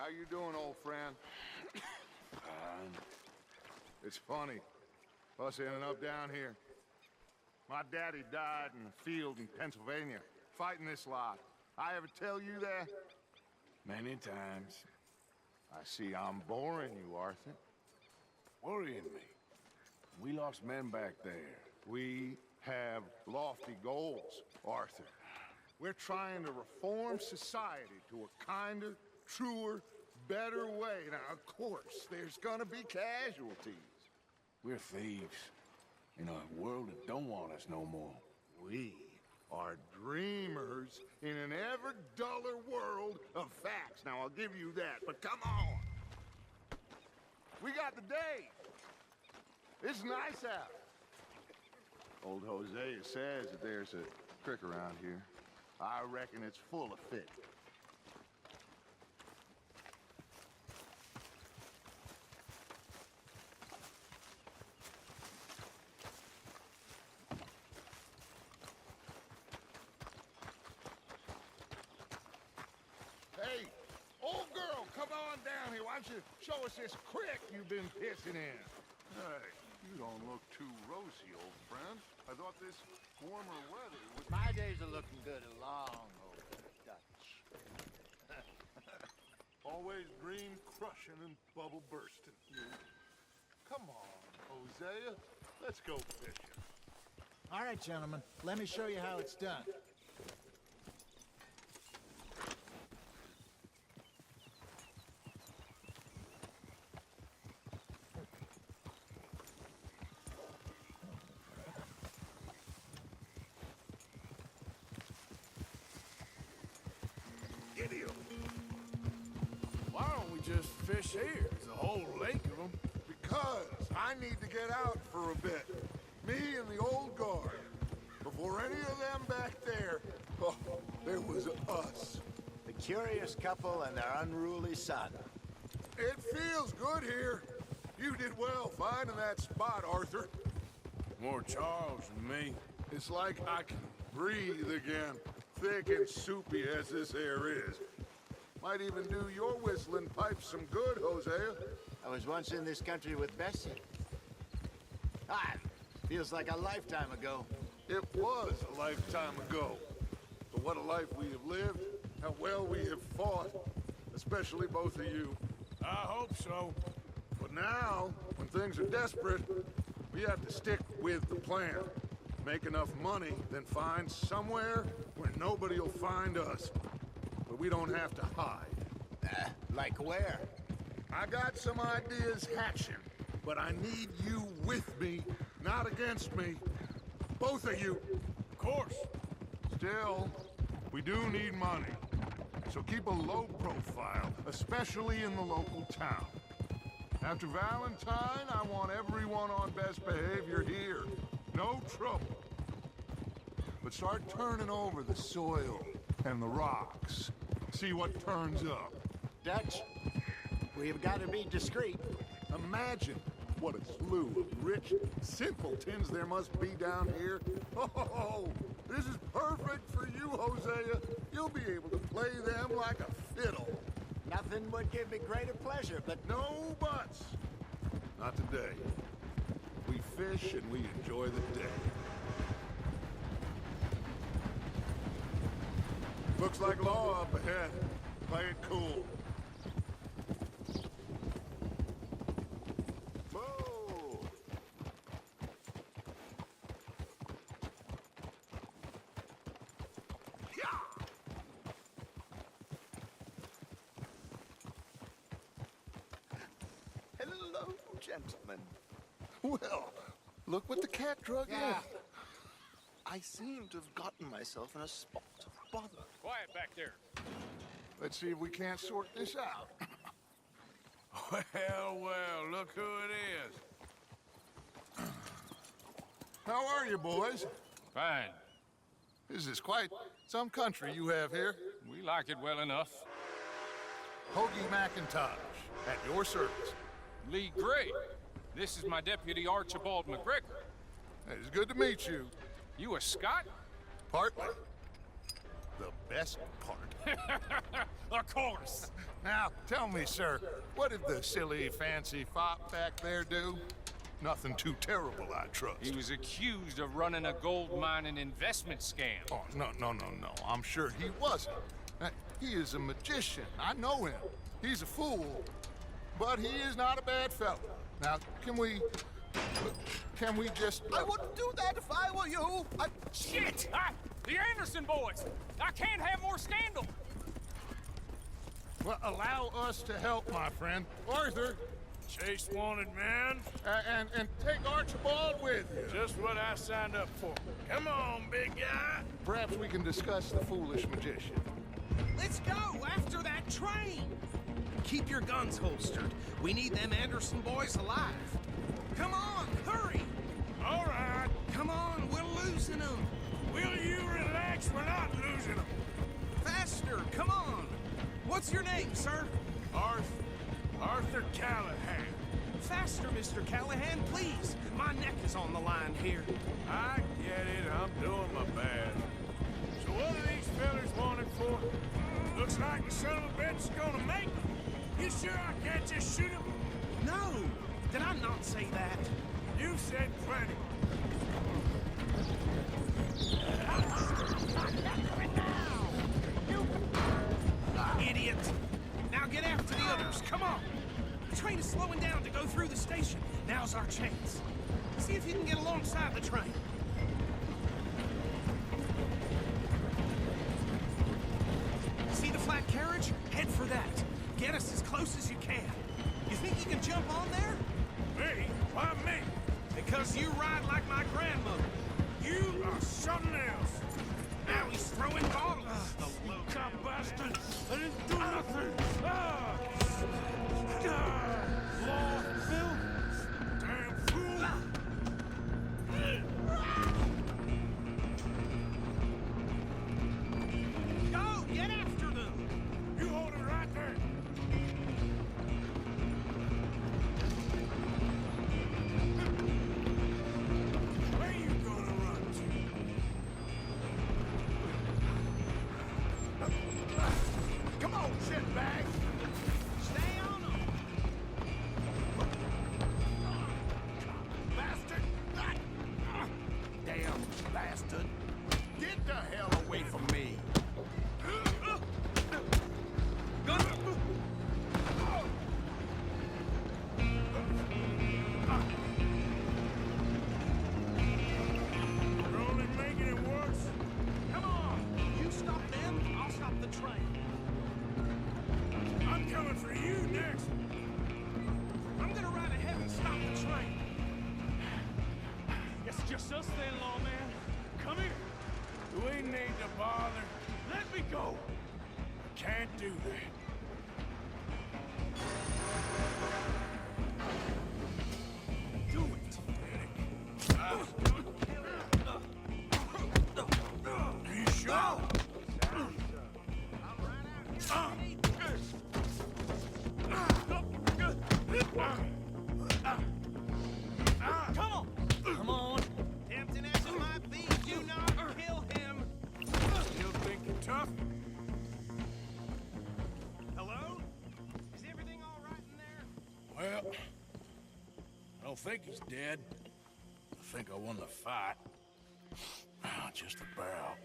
How you doing, old friend? Fine. It's funny, us ending up down here. My daddy died in a field in Pennsylvania, fighting this lot. I ever tell you that? Many times. I see I'm boring you, Arthur. Worrying me. We lost men back there. We have lofty goals, Arthur. We're trying to reform society to a kinder, truer, better way. Now, of course, there's gonna be casualties. We're thieves. In a world that don't want us no more. We are dreamers in an ever duller world of facts. Now, I'll give you that, but come on. We got the day. It's nice out. Old Hosea says that there's a creek around here. I reckon it's full of fish. Hey, old girl, come on down here. Why don't you show us this creek you've been pissing in? Hey, you don't look too rosy, old friend. I thought this warmer weather would... My days are looking good along over Dutch. Always dream crushing and bubble bursting. Come on, Hosea. Let's go fishing. All right, gentlemen, let me show you how it's done. Idiot. Why don't we just fish here? There's a whole lake of them. Because I need to get out for a bit. Me and the old guard. Before any of them back there, oh, there was us. The curious couple and their unruly son. It feels good here. You did well finding that spot, Arthur. More Charles than me. It's like I can breathe again, thick and soupy as this air is. Might even do your whistling pipes some good, Hosea. I was once in this country with Bessie. Feels like a lifetime ago. It was a lifetime ago. But what a life we have lived, how well we have fought, especially both of you. I hope so. But now, when things are desperate, we have to stick with the plan. Make enough money, then find somewhere where nobody will find us. Where we don't have to hide. Like where? I got some ideas hatching, but I need you with me, not against me. Both of you. Of course. Still, we do need money. So keep a low profile, especially in the local town. After Valentine, I want everyone on best behavior here. No trouble. But start turning over the soil and the rocks. See what turns up. Dutch, we've got to be discreet. Imagine what a slew of rich simpletons there must be down here. Oh, this is perfect for you, Hosea. You'll be able to play them like a fiddle. Nothing would give me greater pleasure, but No buts. Not today. We fish and we enjoy the day. Looks like law up ahead. Play it cool. Whoa! Yeah! hello, gentlemen. Well, look what the cat drug Yeah. in. I seem to have gotten myself in a spot of bother. Quiet back there. Let's see if we can't sort this out. Well, well, look who it is. How are you, boys? Fine. This is quite some country you have here. We like it well enough. Hoagie McIntosh, at your service. Lee Gray. This is my deputy Archibald McGregor. It's good to meet you. You a Scot? Partly. the best part. Of course. Now, tell me, sir, what did the silly, fancy fop back there do? Nothing too terrible, I trust. He was accused of running a gold mine and investment scam. Oh, no. I'm sure he wasn't. He is a magician. I know him. He's a fool, but he is not a bad fellow. Now, can we just... I wouldn't do that if I were you. Shit! The Anderson boys! I can't have more scandal! Well, allow us to help, my friend. Arthur, Chase wanted man. and take Archibald with you. Just what I signed up for. Come on, big guy. Perhaps we can discuss the foolish magician. Let's go after that train. Keep your guns holstered. We need them Anderson boys alive. Come on, hurry. All right. Come on, we're losing them. Will you relax? We're not losing them. Faster, come on. What's your name, sir? Arthur Callahan. Faster, Mr. Callahan, please. My neck is on the line here. I get it. I'm doing my best. So what are these fellas wanted for? Looks like the son of a bitch is gonna make them. You sure I can't just shoot him? No, did I not say that? You said plenty. Idiot. Now get after the others, come on. The train is slowing down to go through the station. Now's our chance. See if you can get alongside the train. See the flat carriage? Head for that. Get us as close as you can. You think you can jump on there? Me? Why me? Because you ride like my grandmother. You are something else. Now he's throwing bottles. The low-top bastard! I didn't do nothing! Law, Phil! Damn fool! Go! Get after them! You hold it right there! Where you gonna run to? Come on, shitbag! Stay on them! Bastard! Damn bastard! Get the hell away from me! You're only making it worse. Come on! You stop them, I'll stop the train. I'm coming for you next. I'm gonna ride ahead and stop the train. It's just us then, lawman. Come here. We need to bother. Let me go. I can't do that. Do it! You sure? Come on! Come on! Tempting as it might be, do not kill him! Still thinking tough? Hello? Is everything all right in there? Well, I don't think he's dead. I think I won the fight. Just about.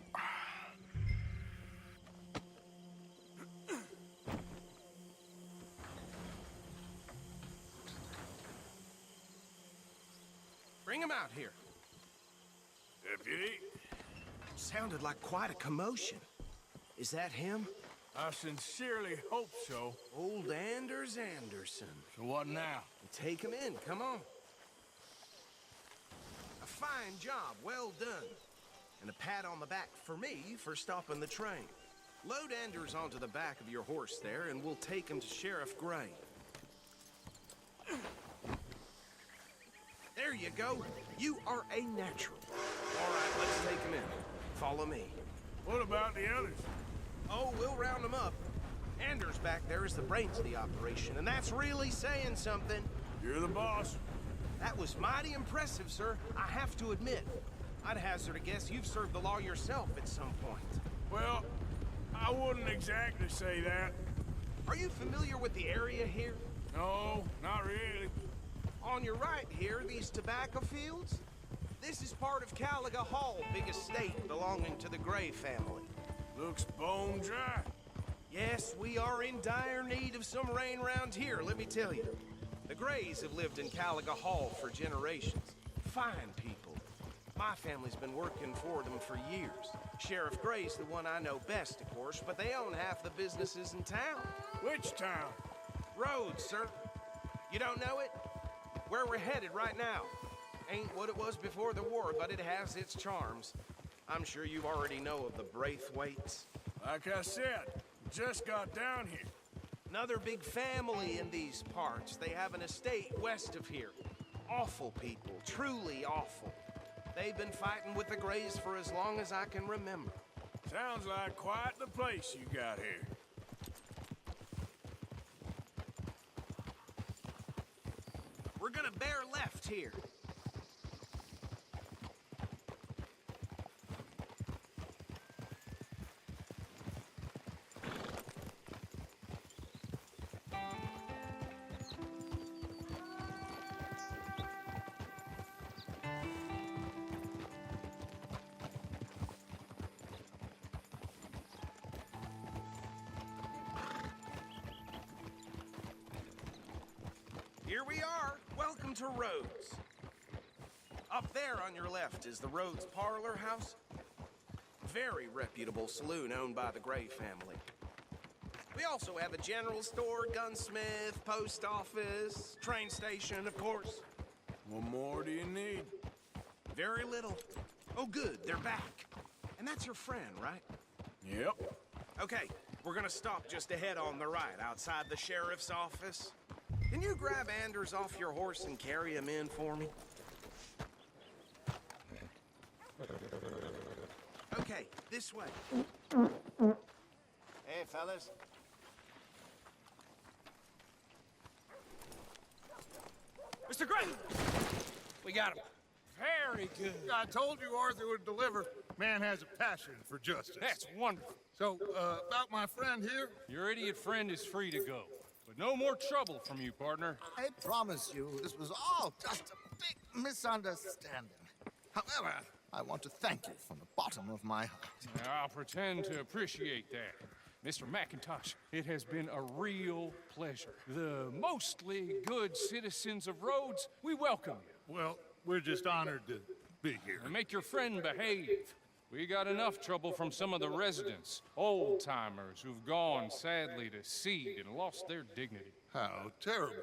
Bring him out here. Deputy, Sounded like quite a commotion. Is that him? I sincerely hope so. Old Anders Anderson. So what now? Take him in, come on. A fine job, well done. And a pat on the back for me for stopping the train. Load Anders onto the back of your horse there, and we'll take him to Sheriff Gray. There you go. You are a natural. All right, let's take him in. Follow me. What about the others? Oh, we'll round them up. Anders back there is the brains of the operation, and that's really saying something. You're the boss. That was mighty impressive, sir. I have to admit. I'd hazard a guess you've served the law yourself at some point. Well, I wouldn't exactly say that. Are you familiar with the area here? No, not really. On your right here, these tobacco fields? This is part of Caliga Hall, big estate belonging to the Gray family. Looks bone dry. Yes, we are in dire need of some rain round here, let me tell you. The Grays have lived in Caliga Hall for generations. Fine people. My family's been working for them for years. Sheriff Gray's the one I know best, of course, but they own half the businesses in town. Which town? Rhodes, sir. You don't know it? Where we're headed right now. Ain't what it was before the war, but it has its charms. I'm sure you already know of the Braithwaites. Like I said, just got down here. Another big family in these parts. They have an estate west of here. Awful people, truly awful. They've been fighting with the Grays for as long as I can remember. Sounds like quite the place you got here. We're gonna bear left here. Here we are. Welcome to Rhodes. Up there on your left is the Rhodes Parlor House. Very reputable saloon owned by the Gray family. We also have a general store, gunsmith, post office, train station, of course. What more do you need? Very little. Oh, good, they're back. And that's your friend, right? Yep. Okay, we're gonna stop just ahead on the right, outside the sheriff's office. Can you grab Anders off your horse and carry him in for me? Okay, this way. Hey, fellas. Mr. Gray! We got him. Very good. I told you Arthur would deliver. Man has a passion for justice. That's wonderful. So, about my friend here? Your idiot friend is free to go. But no more trouble from you, partner. I promise you, this was all just a big misunderstanding. However, I want to thank you from the bottom of my heart. I'll pretend to appreciate that. Mr. McIntosh, it has been a real pleasure. The mostly good citizens of Rhodes, we welcome you. Well, we're just honored to be here. And make your friend behave. We got enough trouble from some of the residents, old-timers who've gone, sadly, to seed and lost their dignity. How terrible.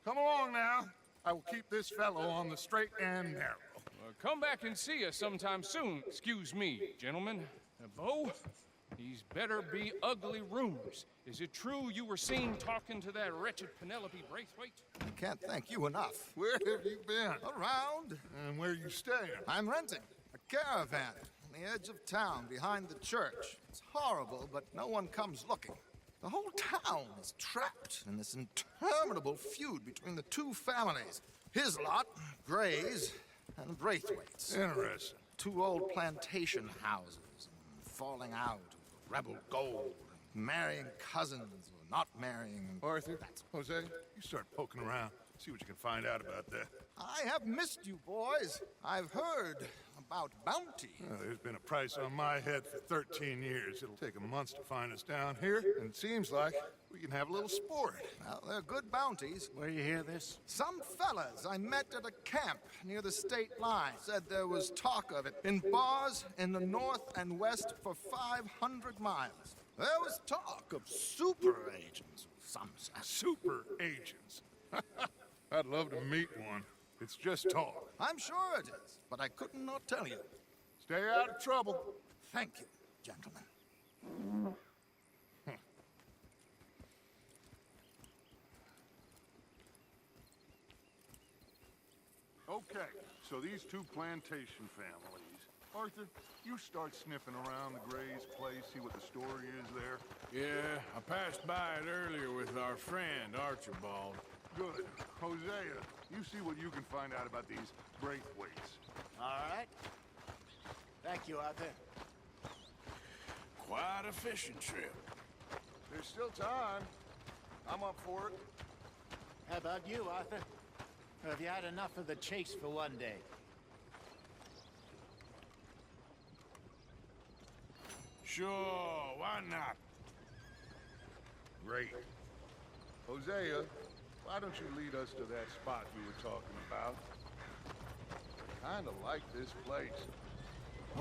Come along now. I will keep this fellow on the straight and narrow. Come back and see us sometime soon. Excuse me, gentlemen. Bo, these better be ugly rumors. Is it true you were seen talking to that wretched Penelope Braithwaite? I can't thank you enough. Where have you been? Around, And where you staying? I'm renting a caravan on the edge of town behind the church. It's horrible, but no one comes looking. The whole town is trapped in this interminable feud between the two families. His lot, Gray's, and Braithwaite's. Interesting. Two old plantation houses, falling out of rebel gold, marrying cousins or not marrying. Arthur, Jose, you start poking around. See what you can find out about that. I have missed you, boys. I've heard about bounty. There's been a price on my head for 13 years. It'll take a month to find us down here, and it seems like we can have a little sport. Well, they're good bounties. Where you hear this? Some fellas I met at a camp near the state line said there was talk of it in bars in the north and west for 500 miles. There was talk of super agents of some sort. Super agents. I'd love to meet one. It's just talk. I'm sure it is, but I couldn't not tell you. Stay out of trouble. Thank you, gentlemen. Okay, so these two plantation families. Arthur, you start sniffing around the Gray's place, see what the story is there. Yeah, I passed by it earlier with our friend, Archibald. Good. Hosea, you see what you can find out about these Braithwaites. All right. Thank you, Arthur. Quite a fishing trip. There's still time. I'm up for it. How about you, Arthur? Or have you had enough of the chase for one day? Sure, why not? Great. Hosea, why don't you lead us to that spot we were talking about? Kinda like this place.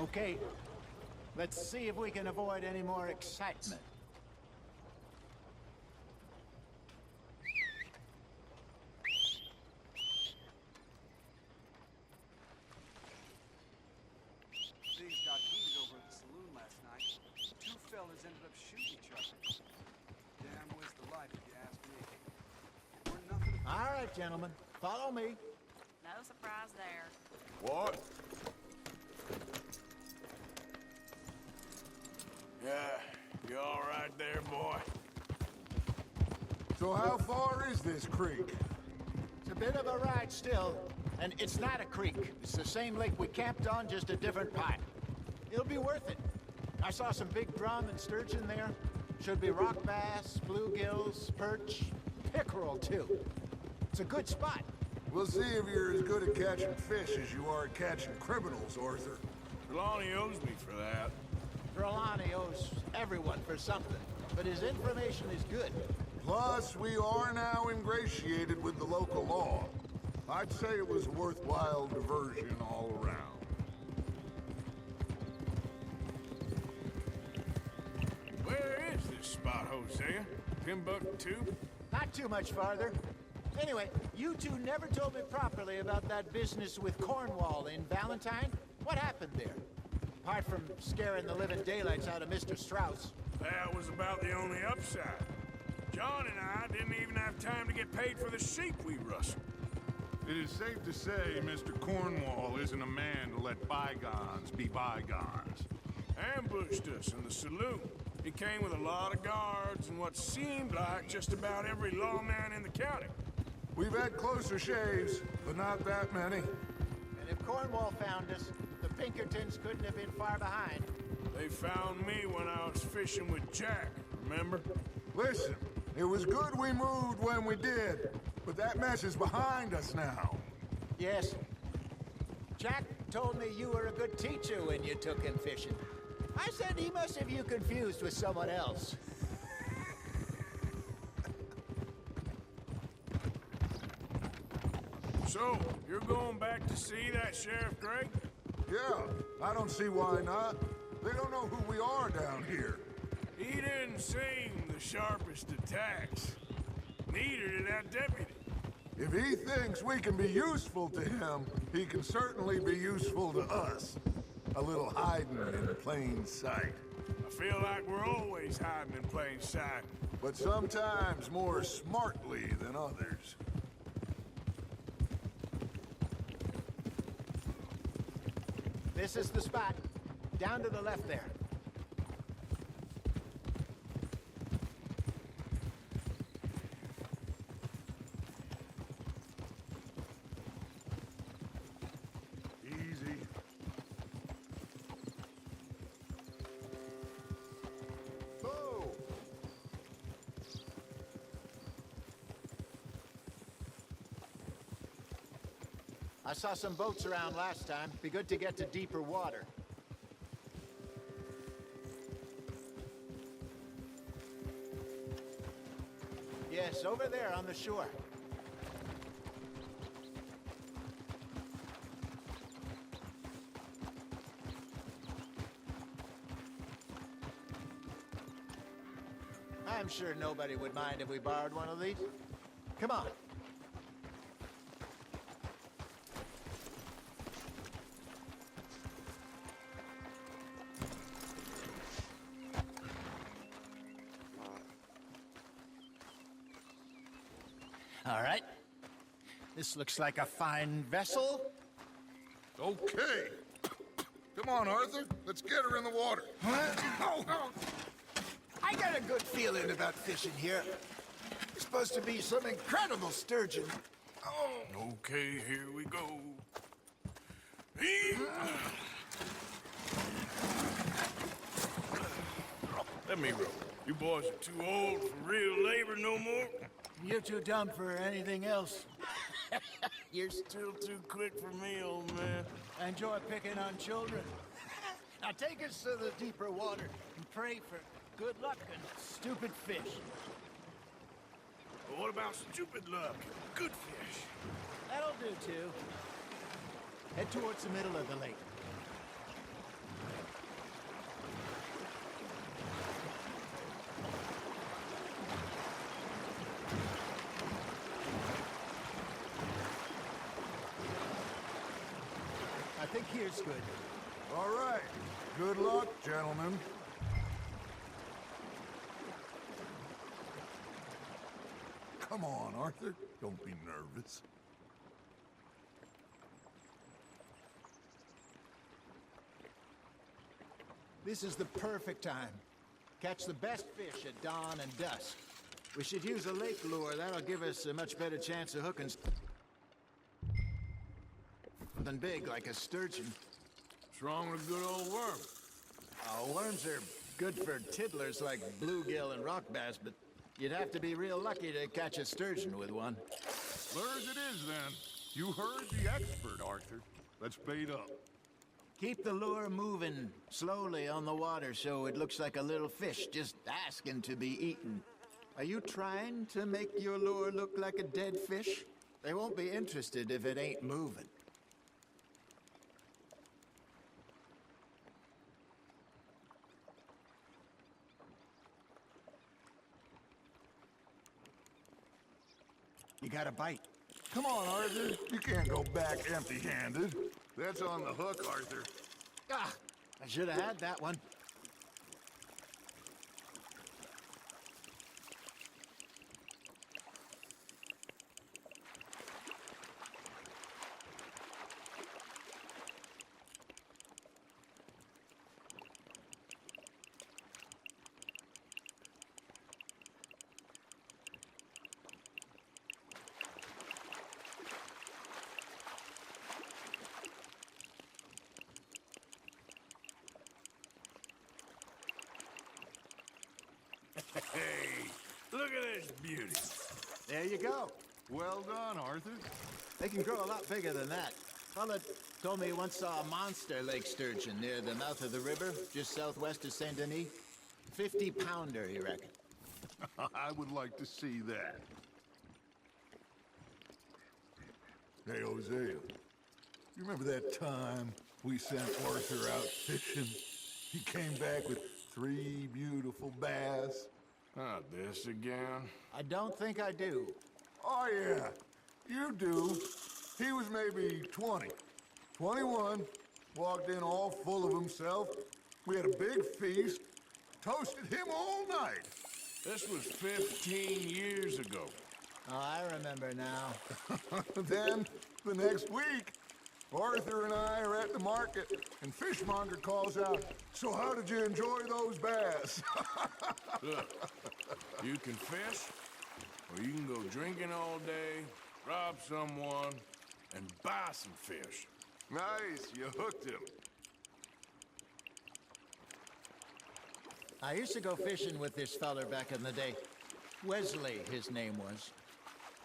Okay. Let's see if we can avoid any more excitement. Things got heated over at the saloon last night. Two fellas ended up shooting each other. Damn waste of life, if you ask me. We're nothing. All right, gentlemen. Follow me. No surprise there. What? Yeah, you all right there, boy? So how far is this creek? It's a bit of a ride still, and it's not a creek. It's the same lake we camped on, just a different part. It'll be worth it. I saw some big drum and sturgeon there. Should be rock bass, bluegills, perch, pickerel too. It's a good spot. We'll see if you're as good at catching fish as you are at catching criminals, Arthur. Trelawney owes me for that. Trelawney owes everyone for something, but his information is good. Plus, we are now ingratiated with the local law. I'd say it was a worthwhile diversion all around. Where is this spot, Hosea? Timbuktu? Not too much farther. Anyway, you two never told me properly about that business with Cornwall in Valentine. What happened there? Apart from scaring the living daylights out of Mr. Strauss. That was about the only upside. John and I didn't even have time to get paid for the sheep we rustled. It is safe to say Mr. Cornwall isn't a man to let bygones be bygones. Ambushed us in the saloon. He came with a lot of guards and what seemed like just about every lawman in the county. We've had closer shaves, but not that many. And if Cornwall found us, the Pinkertons couldn't have been far behind. They found me when I was fishing with Jack, remember? Listen, it was good we moved when we did, but that mess is behind us now. Yes. Jack told me you were a good teacher when you took him fishing. I said he must have you confused with someone else. So, you're going back to see that Sheriff Gregg? Yeah, I don't see why not. They don't know who we are down here. He didn't seem the sharpest attacks. Neither did that deputy. If he thinks we can be useful to him, he can certainly be useful to us. A little hiding in plain sight. I feel like we're always hiding in plain sight. But sometimes more smartly than others. This is the spot. Down to the left there. Easy. Oh! I saw some boats around last time. Be good to get to deeper water. Yes, over there on the shore. I'm sure nobody would mind if we borrowed one of these. Come on. All right. This looks like a fine vessel. Okay. Come on, Arthur. Let's get her in the water. I got a good feeling about fishing here. It's supposed to be some incredible sturgeon. Okay, here we go. Let me row. You boys are too old for real labor no more. You're too dumb for anything else. You're still too quick for me, old man. I enjoy picking on children. Now take us to the deeper water and pray for good luck and stupid fish. But what about stupid luck? Good fish. That'll do, too. Head towards the middle of the lake. I think here's good. All right. Good luck, gentlemen. Come on, Arthur. Don't be nervous. This is the perfect time. Catch the best fish at dawn and dusk. We should use a lake lure. That'll give us a much better chance of hooking something big like a sturgeon. What's wrong with a good old worm? Worms are good for tiddlers like bluegill and rock bass, but you'd have to be real lucky to catch a sturgeon with one. Lures it is, then. You heard the expert, Arthur. Let's bait up. Keep the lure moving slowly on the water so it looks like a little fish just asking to be eaten. Are you trying to make your lure look like a dead fish? They won't be interested if it ain't moving. You got a bite. Come on, Arthur. You can't go back empty-handed. That's on the hook, Arthur. Ah, I should have had that one. Hey, look at this beauty. There you go. Well done, Arthur. They can grow a lot bigger than that. Fella told me he once saw a monster lake sturgeon near the mouth of the river, just southwest of Saint Denis. 50-pounder, he reckoned. I would like to see that. Hey, Hosea. You remember that time we sent Arthur out fishing? He came back with 3 beautiful bass. Not this again. I don't think I do. Oh, yeah. You do. He was maybe 20. 21. Walked in all full of himself. We had a big feast. Toasted him all night. This was 15 years ago. Oh, I remember now. Then, the next week, Arthur and I are at the market, and Fishmonger calls out, "So how did you enjoy those bass?" Look, you can fish, or you can go drinking all day, rob someone, and buy some fish. Nice, you hooked him. I used to go fishing with this feller back in the day. Wesley, his name was.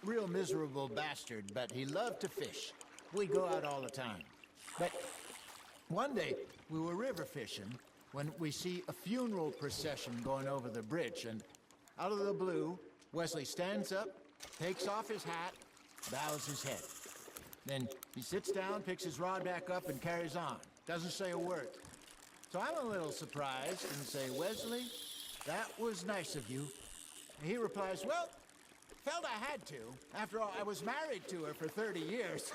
Real miserable bastard, but he loved to fish. We'd go out all the time. But one day, we were river fishing when we see a funeral procession going over the bridge, and out of the blue, Wesley stands up, takes off his hat, bows his head. Then he sits down, picks his rod back up, and carries on. Doesn't say a word. So I'm a little surprised and say, "Wesley, that was nice of you." And he replies, "Well, felt I had to. After all, I was married to her for 30 years.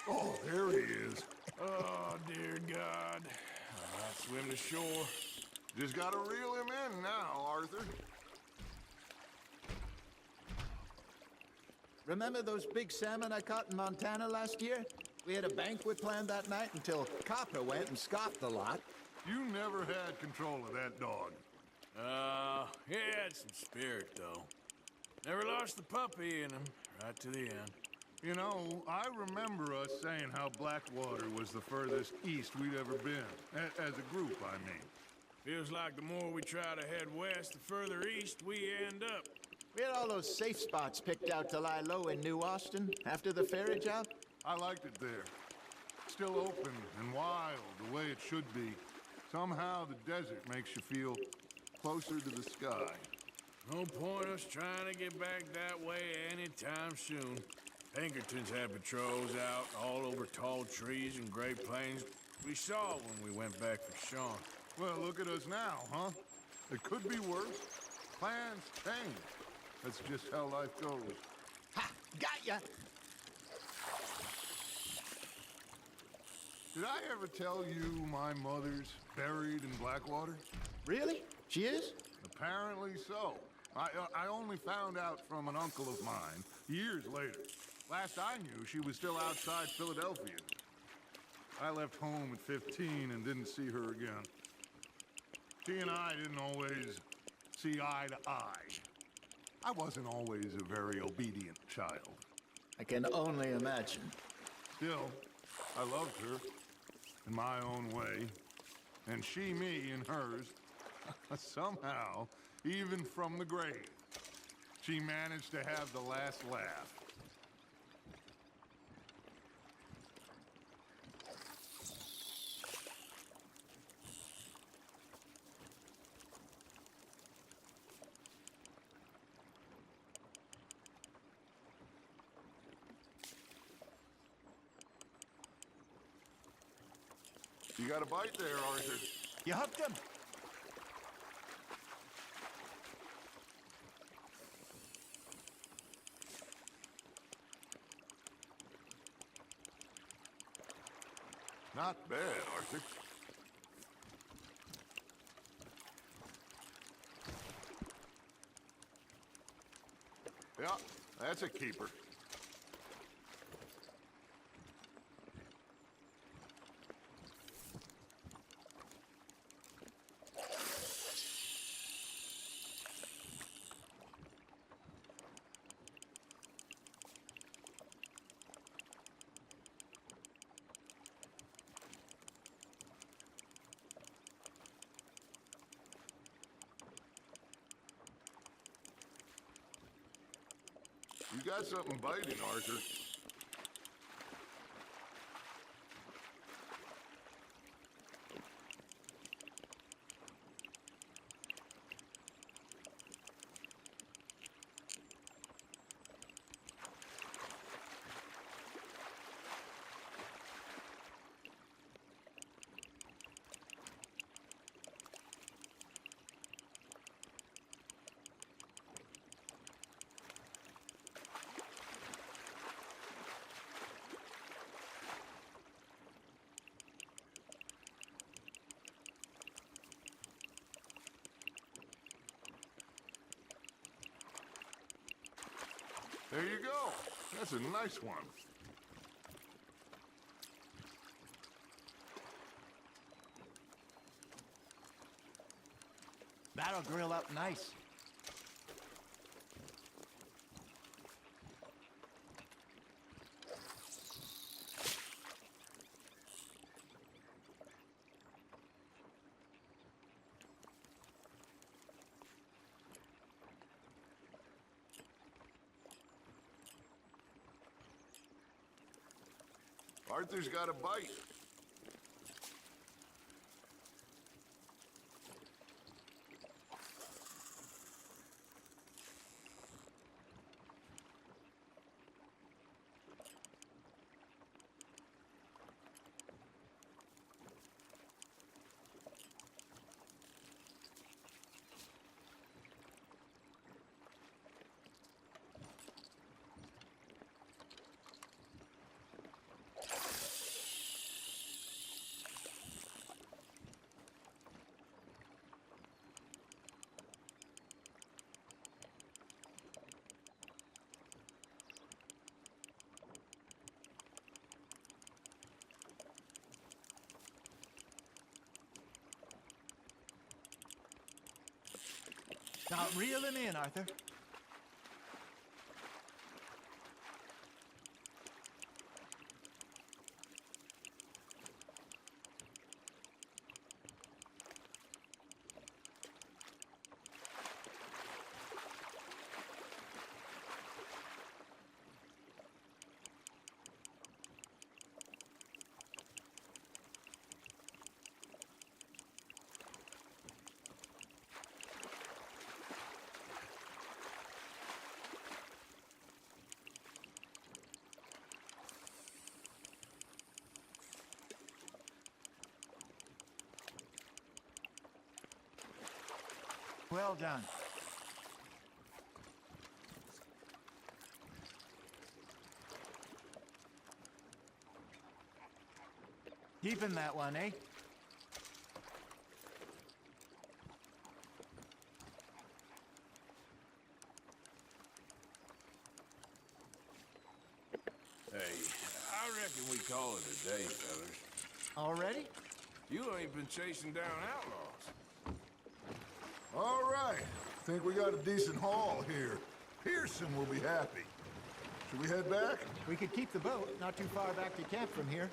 Oh, there he is. Oh, dear God. I'll swim to shore. Just gotta reel him in now, Arthur. Remember those big salmon I caught in Montana last year? We had a banquet planned that night until Copper went and scoffed the lot. You never had control of that dog. He had some spirit, though. Never lost the puppy in him, right to the end. You know, I remember us saying how Blackwater was the furthest east we'd ever been. As a group, I mean. Feels like the more we try to head west, the further east we end up. We had all those safe spots picked out to lie low in New Austin after the ferry job. I liked it there. Still open and wild, the way it should be. Somehow the desert makes you feel closer to the sky. No point us trying to get back that way anytime soon. Pinkertons had patrols out all over tall trees and Great Plains. We saw when we went back for Sean. Well, look at us now, huh? It could be worse. Plans change. That's just how life goes. Ha! Got ya! Did I ever tell you my mother's buried in Blackwater? Really? She is? Apparently so. I only found out from an uncle of mine years later. Last I knew, she was still outside Philadelphia. I left home at 15 and didn't see her again. She and I didn't always see eye to eye. I wasn't always a very obedient child. I can only imagine. Still, I loved her in my own way, and she me in hers. Somehow, even from the grave, she managed to have the last laugh. You got a bite there, Arthur. You hooked him? Not bad, Arthur. Yeah, that's a keeper. You got something biting, Arthur. There you go. That's a nice one. That'll grill up nice. Arthur's got a bite. Now reel him in, Arthur. Well done. Keeping that one, eh? Hey, I reckon we call it a day, fellas. Already? You ain't been chasing down outlaws. All right. Think we got a decent haul here. Pearson will be happy. Should we head back? We could keep the boat, not too far back to camp from here.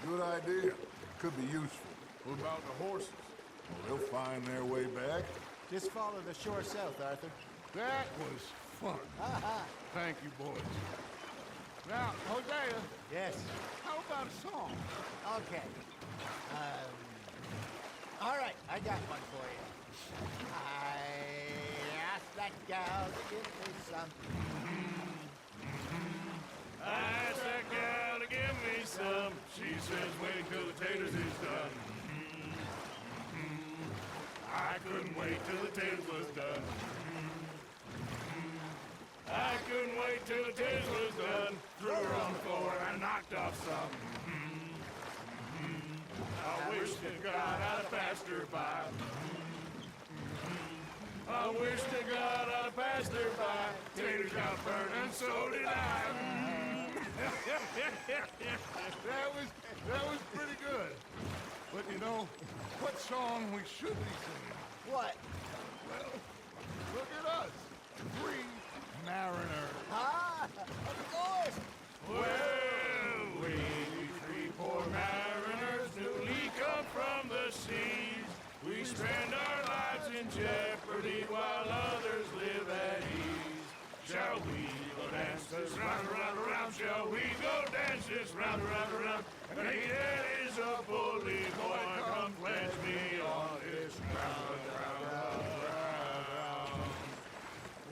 Good idea. Could be useful. What about the horses? Well, they'll find their way back. Just follow the shore south, Arthur. That was fun. Thank you, boys. Now, Hosea, Yes. how about a song? Okay. All right, I got one for you. I asked that gal to give me some. I asked that gal to give me some. She says wait till the taters is done. I couldn't wait till the taters was done. I couldn't wait till the taters was done. Threw her on the floor and knocked off some. I wish to God I'd have passed her by. I wish to God I'd have passed her by. Taters got burned and so did I. That was pretty good. But you know, what song we should be singing? What? Well, look at us. Three mariners. Ah, of course. Well, we three poor mariners newly come from the seas. We spend our lives in jeopardy while others live at ease. Shall we go dance this round, round, round? Shall we go dance this round, round, round? And he that is a bully boy, come pledge me on this round, round, round.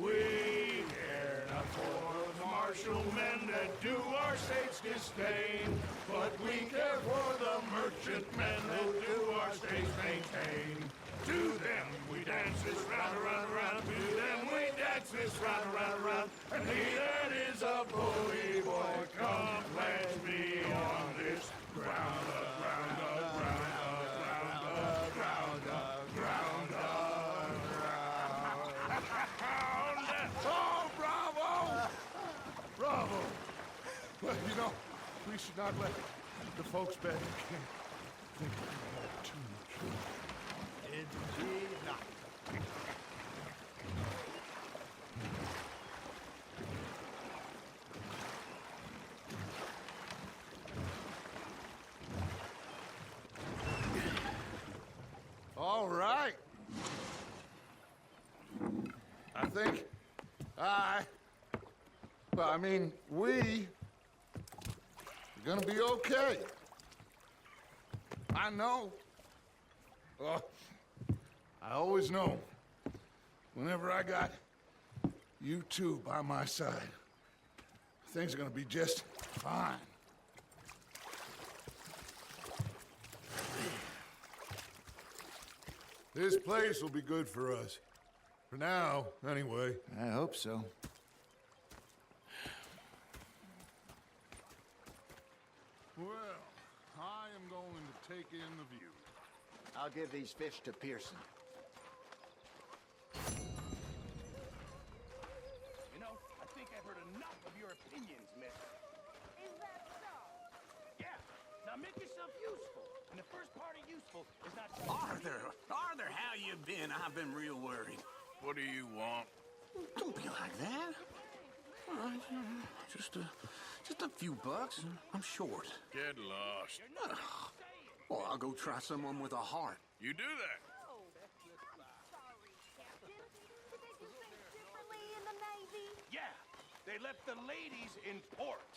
We care not for the martial men that do our state's disdain, but we care for the merchant men that do our state's maintain. To them we dance this round, round, round. To them we dance this round, round, round. And he that is a bully boy, come pledge me on this ground up, ground up, ground up, ground up, ground up, ground up, ground up. Oh, bravo! Bravo! Well, you know, we should not let the folks back in camp think we have too much. Indeed not. All right. I think we are gonna be okay. I know. I always know. Whenever I got you two by my side, things are gonna be just fine. This place will be good for us. For now, anyway. I hope so. Well, I am going to take in the view. I'll give these fish to Pearson. You know, I think I've heard enough of your opinions, mister. Is that so? Yeah. Now make yourself useful. And the first part of useful is not... Arthur, how you been? I've been real worried. What do you want? Don't be like that. Just a few bucks. I'm short. Get lost. Well, I'll go try someone with a heart. You do that. Sorry, Captain. Did they do things differently in the Navy? Yeah. They left the ladies in port.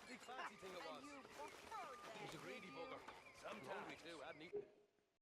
Big fancy thing it was. You preferred that. He's a greedy bugger. Sometimes. Hungry too, hadn't he?